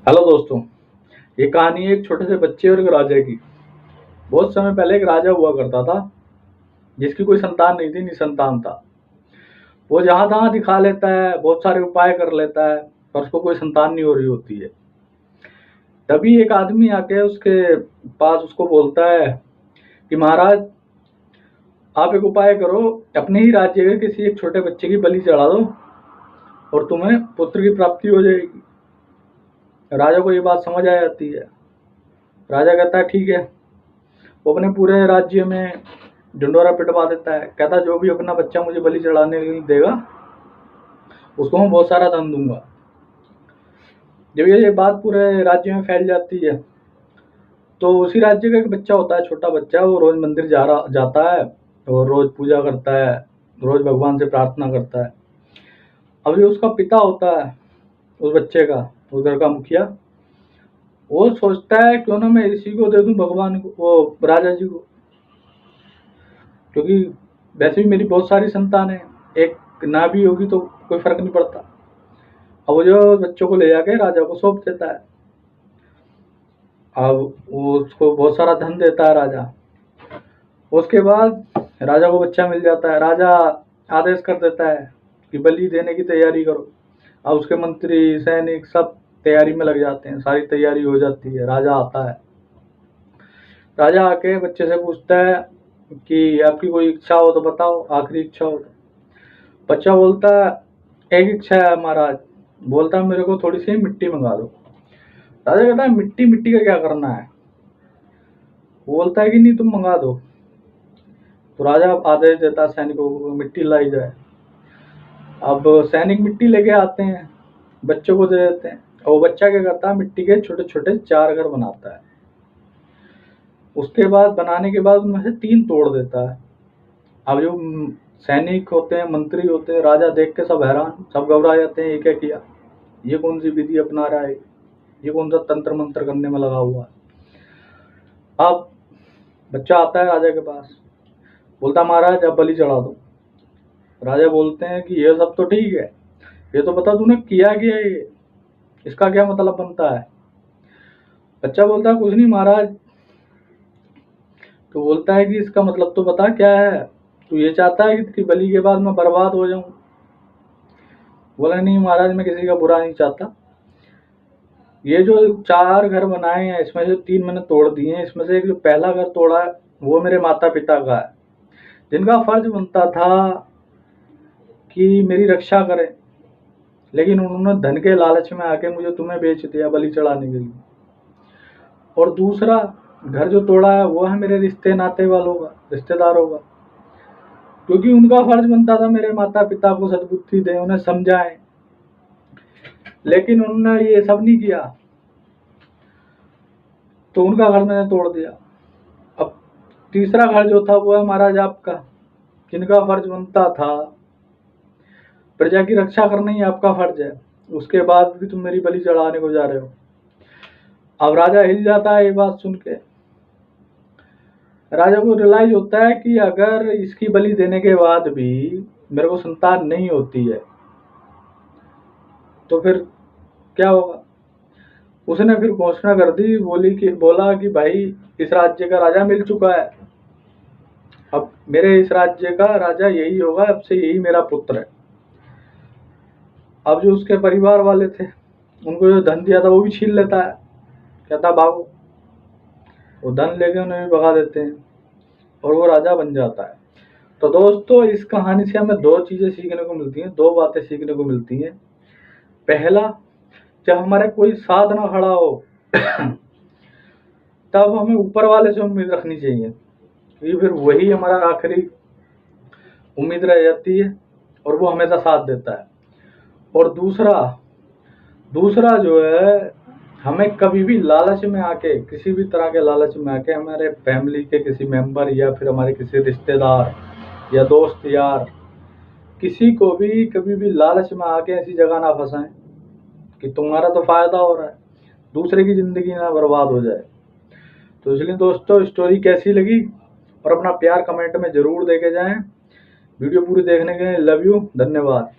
Hello दोस्तों, ये कहानी है एक छोटे से बच्चे और एक राजा की। बहुत समय पहले एक राजा हुआ करता था जिसकी कोई संतान नहीं थी, निसंतान था। वो जहाँ तहाँ दिखा लेता है, बहुत सारे उपाय कर लेता है, पर उसको कोई संतान नहीं हो रही होती है। तभी एक आदमी आके उसके पास उसको बोलता है कि महाराज, आप एक उपाय करो, अपने ही राज्य के किसी एक छोटे बच्चे की बलि चढ़ा दो और तुम्हें पुत्र की प्राप्ति हो जाएगी। राजा को ये बात समझ आ जाती है। राजा कहता है ठीक है। वो अपने पूरे राज्य में ढिंढोरा पिटवा देता है। कहता जो भी अपना बच्चा मुझे बलि चढ़ाने के लिए देगा उसको मैं बहुत सारा धन दूंगा। जब ये बात पूरे राज्य में फैल जाती है तो उसी राज्य का एक बच्चा होता है, छोटा बच्चा। वो रोज मंदिर जाता है और रोज पूजा करता है, रोज भगवान से प्रार्थना करता है। अब जो उसका पिता होता है उस बच्चे का, उस घर का मुखिया, वो सोचता है क्यों ना मैं इसी को दे दूं भगवान को, वो राजा जी को, क्योंकि वैसे भी मेरी बहुत सारी संतान है, एक ना भी होगी तो कोई फर्क नहीं पड़ता। अब वो जो बच्चों को ले जाके राजा को सौंप देता है। अब वो उसको बहुत सारा धन देता है राजा। उसके बाद राजा को बच्चा मिल जाता है। राजा आदेश कर देता है कि बलि देने की तैयारी करो। अब उसके मंत्री सैनिक सब तैयारी में लग जाते हैं। सारी तैयारी हो जाती है। राजा आता है। राजा आके बच्चे से पूछता है कि आपकी कोई इच्छा हो तो बताओ, आखिरी इच्छा हो तो। बच्चा बोलता है एक इच्छा है महाराज। बोलता है मेरे को थोड़ी सी मिट्टी मंगा दो। राजा कहता है मिट्टी, मिट्टी का क्या करना है? बोलता है कि नहीं तुम मंगा दो। तो राजा आदेश देता है सैनिकों को मिट्टी लाई जाए। अब सैनिक मिट्टी लेके आते हैं, बच्चों को दे देते हैं। और वो बच्चा क्या करता है, मिट्टी के छोटे छोटे 4 घर बनाता है। उसके बाद बनाने के बाद उनमें से 3 तोड़ देता है। अब जो सैनिक होते हैं, मंत्री होते हैं, राजा देख के सब हैरान, सब घबरा जाते हैं। ये क्या किया, ये कौन सी विधि अपना रहा है, ये कौन सा तंत्र मंत्र करने में लगा हुआ है। अब बच्चा आता है राजा के पास, बोलता महाराज अब बलि चढ़ा दो। राजा बोलते हैं कि ये सब तो ठीक है, ये तो बता तूने किया क्या, ये इसका क्या मतलब बनता है? बच्चा बोलता है कुछ नहीं महाराज। तो बोलता है कि इसका मतलब तो बता क्या है, तू ये चाहता है कि बलि के बाद मैं बर्बाद हो जाऊं? बोला नहीं महाराज, मैं किसी का बुरा नहीं चाहता। ये जो 4 घर बनाए हैं इसमें से 3 मैंने तोड़ दिए हैं। इसमें से एक जो पहला घर तोड़ा है वो मेरे माता पिता का है, जिनका फर्ज बनता था कि मेरी रक्षा करें, लेकिन उन्होंने धन के लालच में आके मुझे तुम्हें बेच दिया बलि चढ़ाने के लिए। और दूसरा घर जो तोड़ा है वो है मेरे रिश्ते नाते वालों का, रिश्तेदारों का, क्योंकि उनका फर्ज बनता था मेरे माता पिता को सद्बुद्धि दें, उन्हें समझाएं, लेकिन उन्होंने ये सब नहीं किया। तो उनका घर मैंने तोड़ दिया। अब तीसरा घर जो था वो है महाराज आपका, जिनका फर्ज बनता था प्रजा की रक्षा करना ही आपका फर्ज है, उसके बाद भी तुम मेरी बलि चढ़ाने को जा रहे हो। अब राजा हिल जाता है ये बात सुन के। राजा को रियलाइज होता है कि अगर इसकी बलि देने के बाद भी मेरे को संतान नहीं होती है तो फिर क्या होगा। उसने फिर घोषणा कर दी, बोला कि भाई इस राज्य का राजा मिल चुका है, अब मेरे इस राज्य का राजा यही होगा, अब से यही मेरा पुत्र है। अब जो उसके परिवार वाले थे उनको जो धन दिया था वो भी छीन लेता है, कहता भागो। वो धन लेके उन्हें भी भगा देते हैं और वो राजा बन जाता है। तो दोस्तों इस कहानी से हमें 2 चीजें सीखने को मिलती हैं, 2 बातें सीखने को मिलती हैं। पहला, जब हमारे कोई साथ ना खड़ा हो तब हमें ऊपर वाले से उम्मीद रखनी चाहिए, क्योंकि फिर वही हमारा आखिरी उम्मीद रह जाती है और वो हमेशा साथ देता है। और दूसरा दूसरा जो है, हमें कभी भी लालच में आके, किसी भी तरह के लालच में आके हमारे फैमिली के किसी मेंबर या फिर हमारे किसी रिश्तेदार या दोस्त यार, किसी को भी कभी भी लालच में आके ऐसी जगह ना फंसाएं कि तुम्हारा तो फायदा हो रहा है, दूसरे की जिंदगी ना बर्बाद हो जाए। तो इसलिए दोस्तों स्टोरी कैसी लगी और अपना प्यार कमेंट में जरूर देके जाएं। वीडियो पूरी देखने के लिए लव यू, धन्यवाद।